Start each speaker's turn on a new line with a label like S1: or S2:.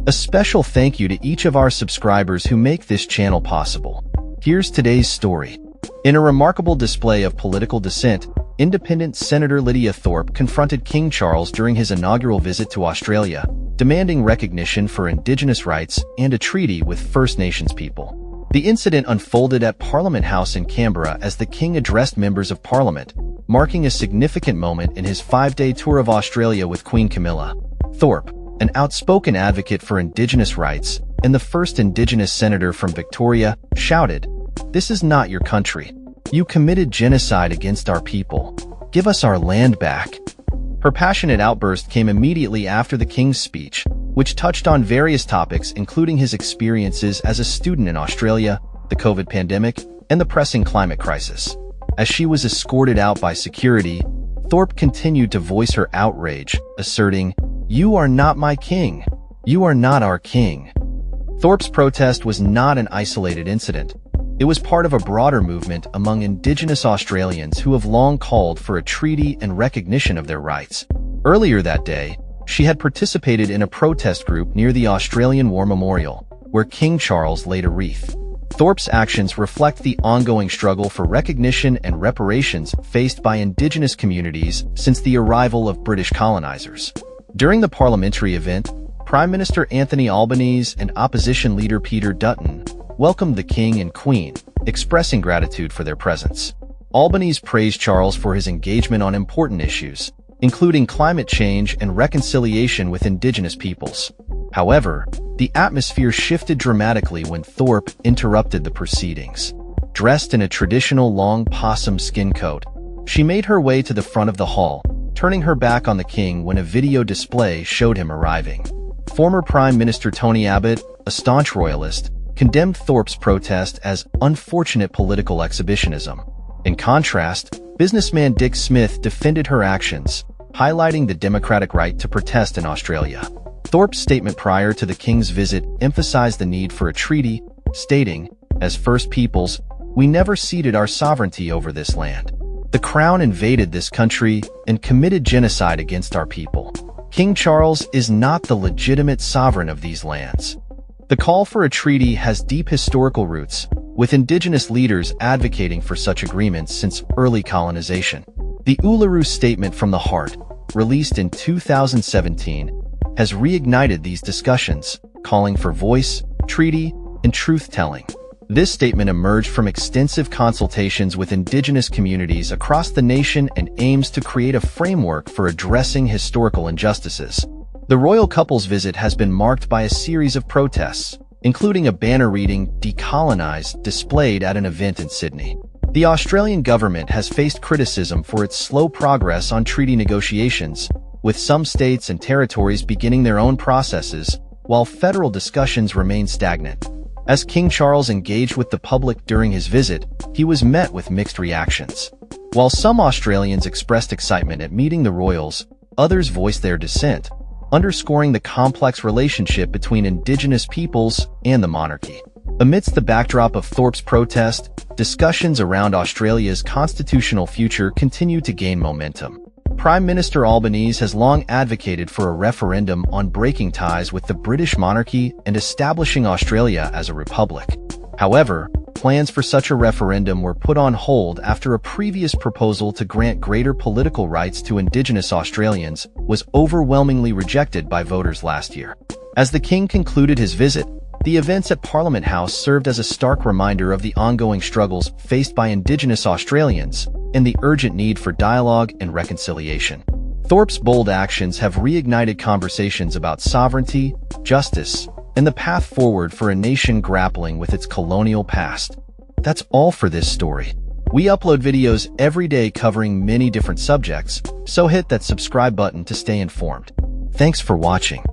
S1: A special thank you to each of our subscribers who make this channel possible. Here's today's story. In a remarkable display of political dissent, independent Senator Lidia Thorpe confronted King Charles during his inaugural visit to Australia, demanding recognition for Indigenous rights and a treaty with First Nations people. The incident unfolded at Parliament House in Canberra as the King addressed members of Parliament, marking a significant moment in his 5-day tour of Australia with Queen Camilla. Thorpe, an outspoken advocate for Indigenous rights and the first Indigenous senator from Victoria, shouted, "This is not your country. You committed genocide against our people. Give us our land back." Her passionate outburst came immediately after the King's speech, which touched on various topics including his experiences as a student in Australia, the COVID pandemic, and the pressing climate crisis. As she was escorted out by security, Thorpe continued to voice her outrage, asserting, "You are not my king. You are not our king." Thorpe's protest was not an isolated incident. It was part of a broader movement among Indigenous Australians who have long called for a treaty and recognition of their rights. Earlier that day, she had participated in a protest group near the Australian War Memorial, where King Charles laid a wreath. Thorpe's actions reflect the ongoing struggle for recognition and reparations faced by Indigenous communities since the arrival of British colonizers. During the parliamentary event, Prime Minister Anthony Albanese and opposition leader Peter Dutton welcomed the King and Queen, expressing gratitude for their presence. Albanese praised Charles for his engagement on important issues, including climate change and reconciliation with Indigenous peoples. However, the atmosphere shifted dramatically when Thorpe interrupted the proceedings. Dressed in a traditional long possum skin coat, she made her way to the front of the hall, turning her back on the King when a video display showed him arriving. Former Prime Minister Tony Abbott, a staunch royalist, condemned Thorpe's protest as unfortunate political exhibitionism. In contrast, businessman Dick Smith defended her actions, highlighting the democratic right to protest in Australia. Thorpe's statement prior to the King's visit emphasized the need for a treaty, stating, "As First Peoples, we never ceded our sovereignty over this land. The Crown invaded this country and committed genocide against our people. King Charles is not the legitimate sovereign of these lands." The call for a treaty has deep historical roots, with Indigenous leaders advocating for such agreements since early colonization. The Uluru Statement from the Heart, released in 2017, has reignited these discussions, calling for voice, treaty, and truth-telling. This statement emerged from extensive consultations with Indigenous communities across the nation and aims to create a framework for addressing historical injustices. The royal couple's visit has been marked by a series of protests, including a banner reading "Decolonise" displayed at an event in Sydney. The Australian government has faced criticism for its slow progress on treaty negotiations, with some states and territories beginning their own processes, while federal discussions remain stagnant. As King Charles engaged with the public during his visit, he was met with mixed reactions. While some Australians expressed excitement at meeting the royals, others voiced their dissent, underscoring the complex relationship between Indigenous peoples and the monarchy. Amidst the backdrop of Thorpe's protest, discussions around Australia's constitutional future continue to gain momentum. Prime Minister Albanese has long advocated for a referendum on breaking ties with the British monarchy and establishing Australia as a republic. However, plans for such a referendum were put on hold after a previous proposal to grant greater political rights to Indigenous Australians was overwhelmingly rejected by voters last year. As the King concluded his visit, the events at Parliament House served as a stark reminder of the ongoing struggles faced by Indigenous Australians and the urgent need for dialogue and reconciliation. Thorpe's bold actions have reignited conversations about sovereignty, justice, and the path forward for a nation grappling with its colonial past. That's all for this story. We upload videos every day covering many different subjects, so hit that subscribe button to stay informed. Thanks for watching.